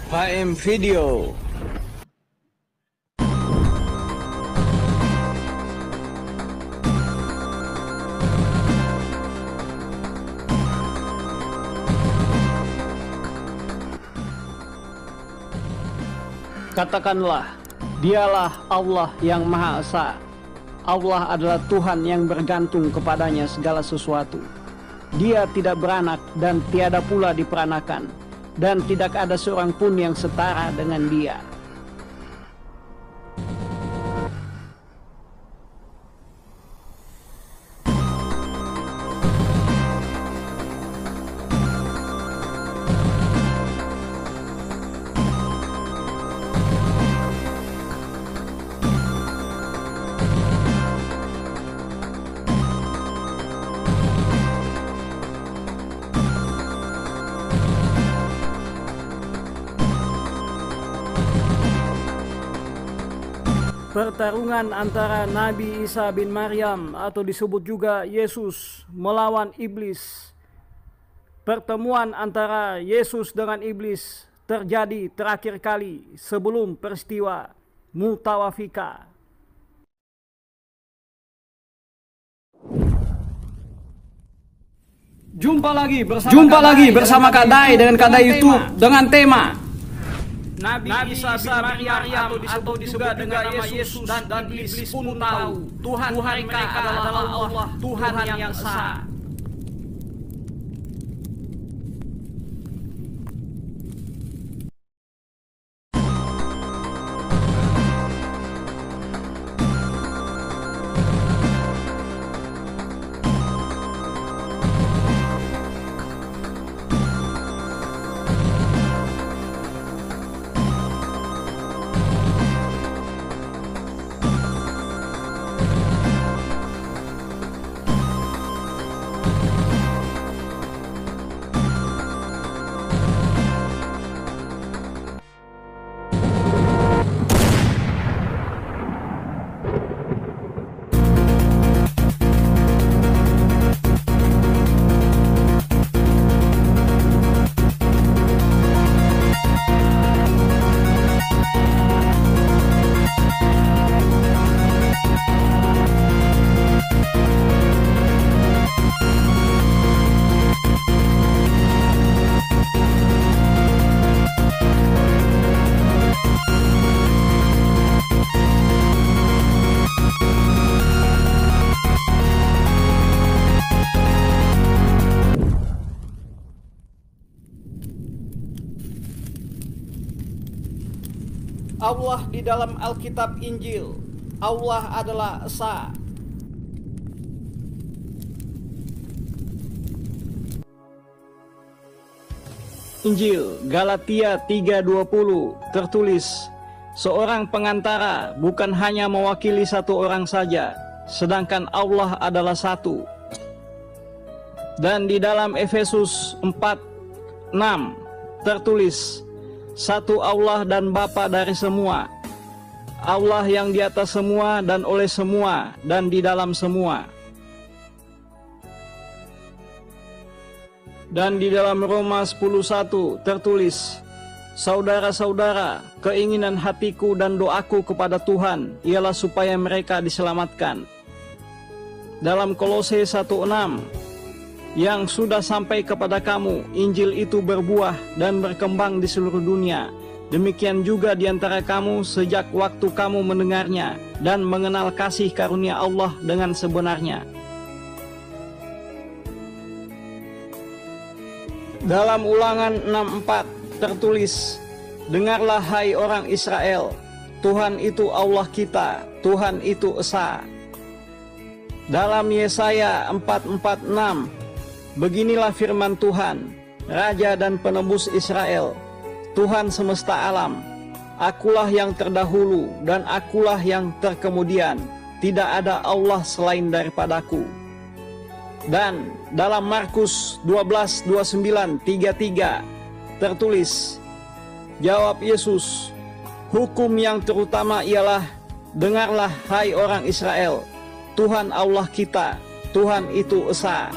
HM Video. Katakanlah, dialah Allah yang Maha Esa. Allah adalah Tuhan yang bergantung kepadanya segala sesuatu. Dia tidak beranak dan tiada pula diperanakan, dan tidak ada seorang pun yang setara dengan Dia. Pertarungan antara Nabi Isa bin Maryam atau disebut juga Yesus melawan iblis. Pertemuan antara Yesus dengan iblis terjadi terakhir kali sebelum peristiwa Mutawafika. Jumpa lagi bersama Kak Dai dengan Kak Dai YouTube dengan tema Nabi Isa bin Maryam atau disebut juga nama Yesus dan iblis pun tahu Tuhan mereka adalah Allah, Tuhan yang Esa. Allah di dalam Alkitab Injil, Allah adalah Esa. Injil Galatia 3:20 tertulis, seorang pengantara bukan hanya mewakili satu orang saja, sedangkan Allah adalah satu. Dan di dalam Efesus 4:6 tertulis, satu Allah dan Bapa dari semua, Allah yang di atas semua dan oleh semua dan di dalam semua. Dan di dalam Roma 10:1 tertulis, saudara-saudara, keinginan hatiku dan doaku kepada Tuhan ialah supaya mereka diselamatkan. Dalam Kolose 1:6, yang sudah sampai kepada kamu, Injil itu berbuah dan berkembang di seluruh dunia. Demikian juga di antara kamu sejak waktu kamu mendengarnya dan mengenal kasih karunia Allah dengan sebenarnya. Dalam Ulangan 6:4 tertulis, dengarlah hai orang Israel, Tuhan itu Allah kita, Tuhan itu Esa. Dalam Yesaya 4:6, beginilah firman Tuhan, Raja dan Penebus Israel, Tuhan semesta alam, akulah yang terdahulu dan akulah yang terkemudian, tidak ada Allah selain daripadaku. Dan dalam Markus 12:29-33 tertulis, jawab Yesus, hukum yang terutama ialah, dengarlah hai orang Israel, Tuhan Allah kita, Tuhan itu Esa.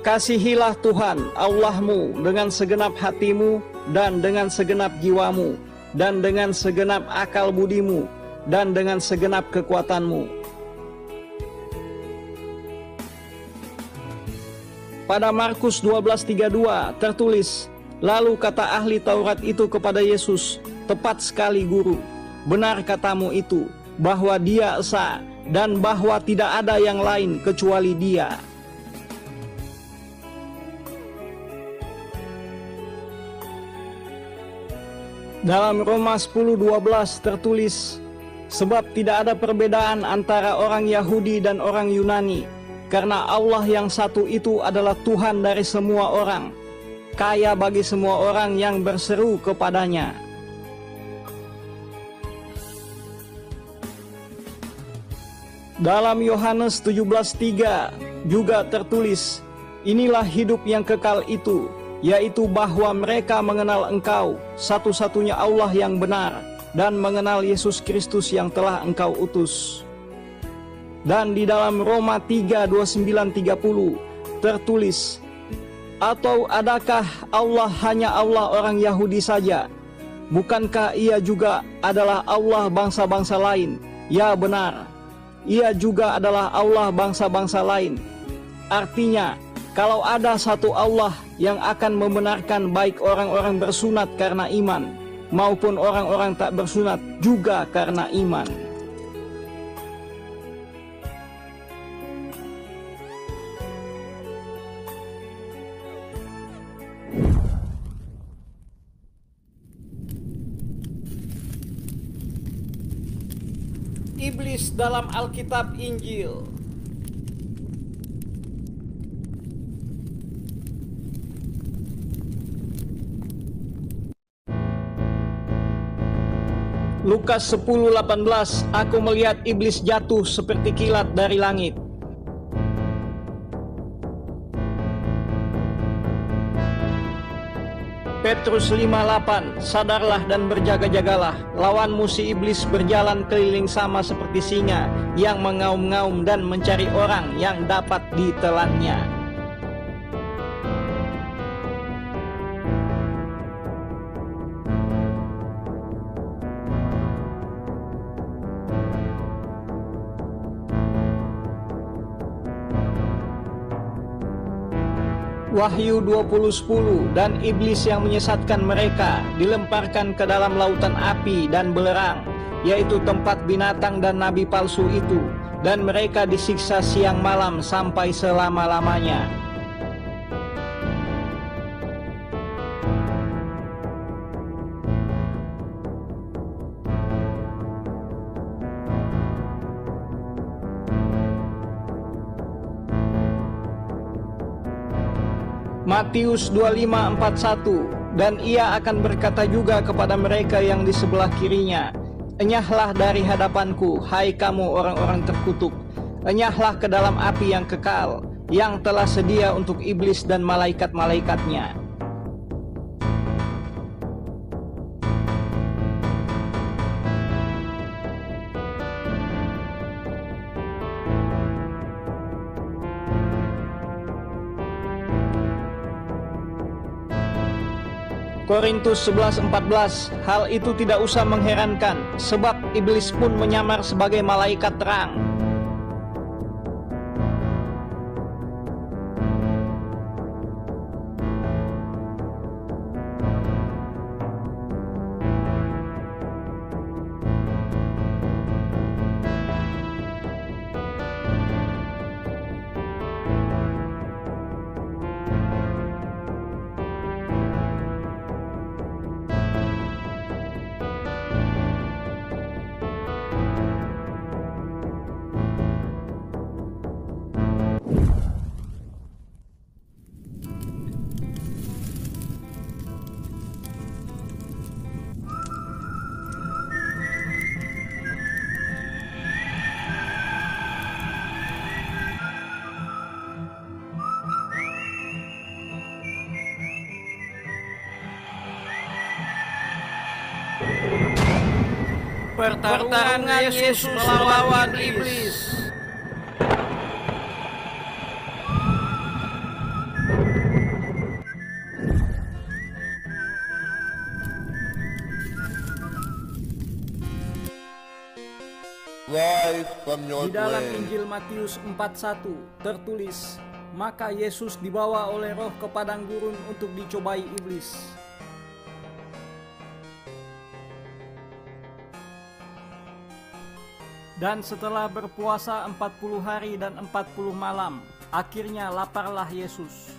Kasihilah Tuhan Allahmu dengan segenap hatimu dan dengan segenap jiwamu dan dengan segenap akal budimu dan dengan segenap kekuatanmu. Pada Markus 12:32 tertulis, lalu kata ahli Taurat itu kepada Yesus, tepat sekali guru, benar katamu itu, bahwa Dia esa dan bahwa tidak ada yang lain kecuali Dia. Dalam Roma 10:12 tertulis, sebab tidak ada perbedaan antara orang Yahudi dan orang Yunani, karena Allah yang satu itu adalah Tuhan dari semua orang, kaya bagi semua orang yang berseru kepadanya. Dalam Yohanes 17:3 juga tertulis, inilah hidup yang kekal itu, yaitu bahwa mereka mengenal Engkau, satu-satunya Allah yang benar, dan mengenal Yesus Kristus yang telah Engkau utus. Dan di dalam Roma 3:29-30 tertulis, atau adakah Allah hanya Allah orang Yahudi saja? Bukankah Ia juga adalah Allah bangsa-bangsa lain? Ya benar, Ia juga adalah Allah bangsa-bangsa lain. Artinya, kalau ada satu Allah yang akan membenarkan baik orang-orang bersunat karena iman, maupun orang-orang tak bersunat juga karena iman. Iblis dalam Alkitab Injil. Lukas 10:18, aku melihat iblis jatuh seperti kilat dari langit. Petrus 5:8, sadarlah dan berjaga-jagalah, lawanmu si iblis berjalan keliling sama seperti singa yang mengaum-ngaum dan mencari orang yang dapat ditelannya. Wahyu 20:10, dan iblis yang menyesatkan mereka dilemparkan ke dalam lautan api dan belerang, yaitu tempat binatang dan nabi palsu itu, dan mereka disiksa siang malam sampai selama-lamanya. Matius 25:41, dan Ia akan berkata juga kepada mereka yang di sebelah kirinya, enyahlah dari hadapanku, hai kamu orang-orang terkutuk, enyahlah ke dalam api yang kekal, yang telah sedia untuk iblis dan malaikat-malaikatnya. Korintus 11:14, hal itu tidak usah mengherankan, sebab iblis pun menyamar sebagai malaikat terang. Pertarungan Yesus melawan iblis. Rise from your Di dalam grave. Injil Matius 4:1 tertulis, maka Yesus dibawa oleh Roh ke padang gurun untuk dicobai iblis. Dan setelah berpuasa 40 hari dan 40 malam, akhirnya laparlah Yesus.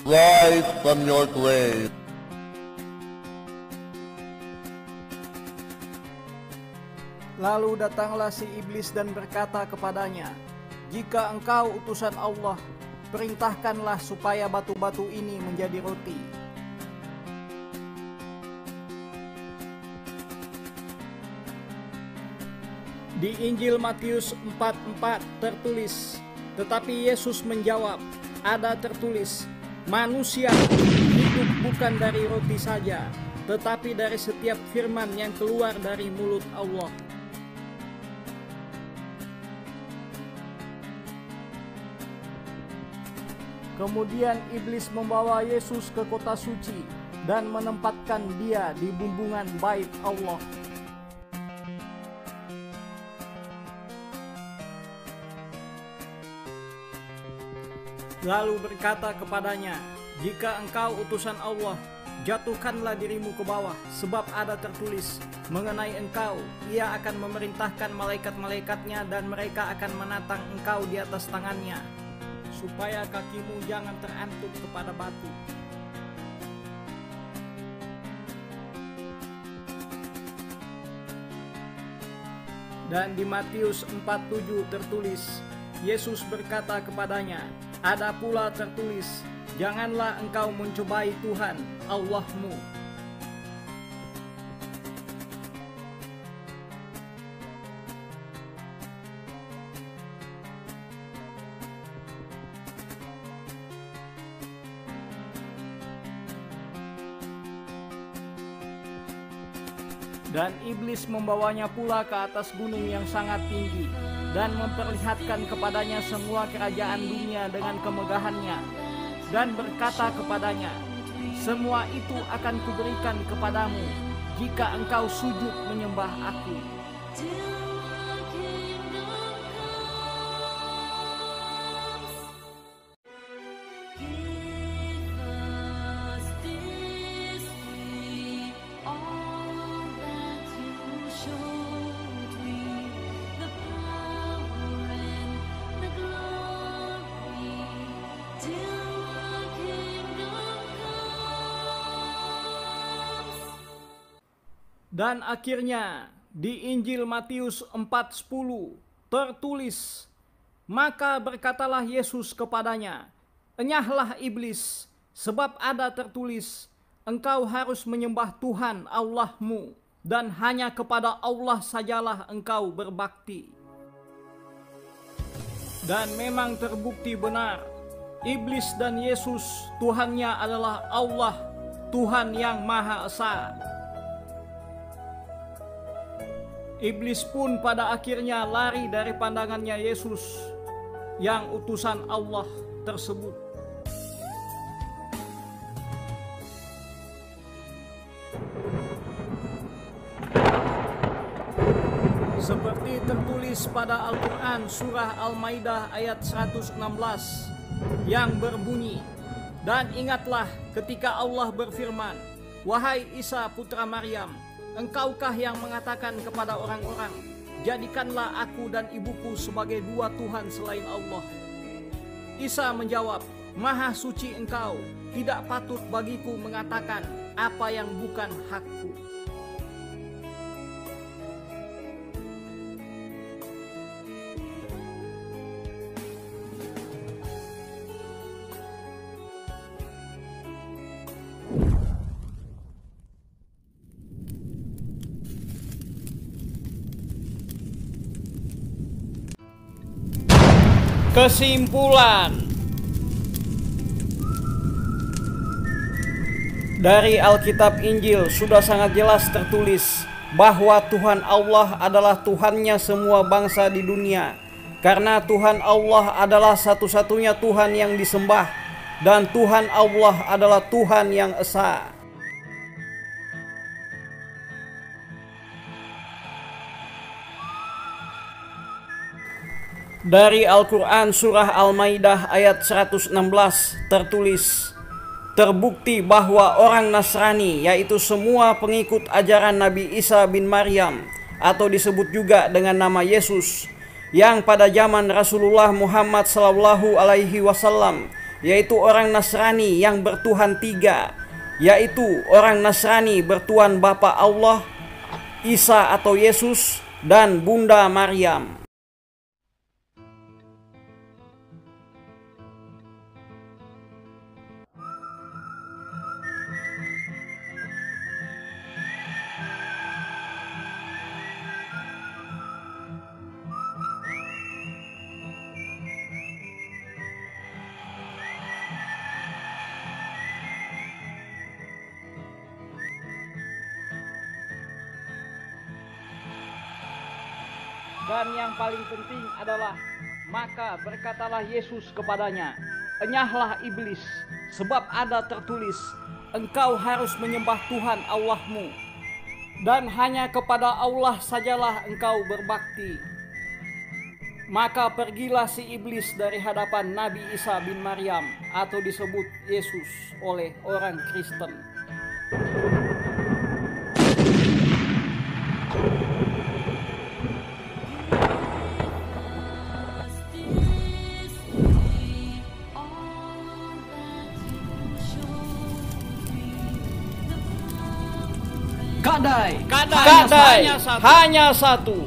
Rise from your grave. Lalu datanglah si iblis dan berkata kepadanya, "Jika engkau utusan Allah, perintahkanlah supaya batu-batu ini menjadi roti." Di Injil Matius 4:4 tertulis, tetapi Yesus menjawab, "Ada tertulis, manusia hidup bukan dari roti saja, tetapi dari setiap firman yang keluar dari mulut Allah." Kemudian iblis membawa Yesus ke kota suci dan menempatkan dia di bumbungan bait Allah. Lalu berkata kepadanya, "Jika engkau utusan Allah, jatuhkanlah dirimu ke bawah, sebab ada tertulis mengenai engkau, ia akan memerintahkan malaikat-malaikatnya dan mereka akan menatang engkau di atas tangannya, supaya kakimu jangan terantuk kepada batu." Dan di Matius 4:7 tertulis, Yesus berkata kepadanya, "Ada pula tertulis, janganlah engkau mencobai Tuhan Allahmu." Dan iblis membawanya pula ke atas gunung yang sangat tinggi dan memperlihatkan kepadanya semua kerajaan dunia dengan kemegahannya, dan berkata kepadanya, "Semua itu akan kuberikan kepadamu jika engkau sujud menyembah aku." Dan akhirnya di Injil Matius 4:10 tertulis, maka berkatalah Yesus kepadanya, "Enyahlah iblis, sebab ada tertulis, engkau harus menyembah Tuhan Allahmu, dan hanya kepada Allah sajalah engkau berbakti." Dan memang terbukti benar, iblis dan Yesus Tuhannya adalah Allah, Tuhan yang Maha Esa. Iblis pun pada akhirnya lari dari pandangannya Yesus yang utusan Allah tersebut. Seperti tertulis pada Al-Quran surah Al-Maidah ayat 116 yang berbunyi, "Dan ingatlah ketika Allah berfirman, wahai Isa putra Maryam, engkaukah yang mengatakan kepada orang-orang, jadikanlah aku dan ibuku sebagai dua Tuhan selain Allah. Isa menjawab, "Maha suci Engkau, tidak patut bagiku mengatakan apa yang bukan hakku." Kesimpulan dari Alkitab Injil sudah sangat jelas tertulis bahwa Tuhan Allah adalah Tuhannya semua bangsa di dunia, karena Tuhan Allah adalah satu-satunya Tuhan yang disembah, dan Tuhan Allah adalah Tuhan yang esa. Dari Al-Quran Surah Al-Maidah ayat 116 tertulis, terbukti bahwa orang Nasrani, yaitu semua pengikut ajaran Nabi Isa bin Maryam, atau disebut juga dengan nama Yesus, yang pada zaman Rasulullah Muhammad SAW, yaitu orang Nasrani yang bertuhan tiga, yaitu orang Nasrani bertuhan Bapa Allah, Isa atau Yesus, dan Bunda Maryam. Dan yang paling penting adalah, maka berkatalah Yesus kepadanya, "Enyahlah iblis, sebab ada tertulis, engkau harus menyembah Tuhan Allahmu, dan hanya kepada Allah sajalah engkau berbakti." Maka pergilah si iblis dari hadapan Nabi Isa bin Maryam, atau disebut Yesus oleh orang Kristen. Kadai, hanya satu.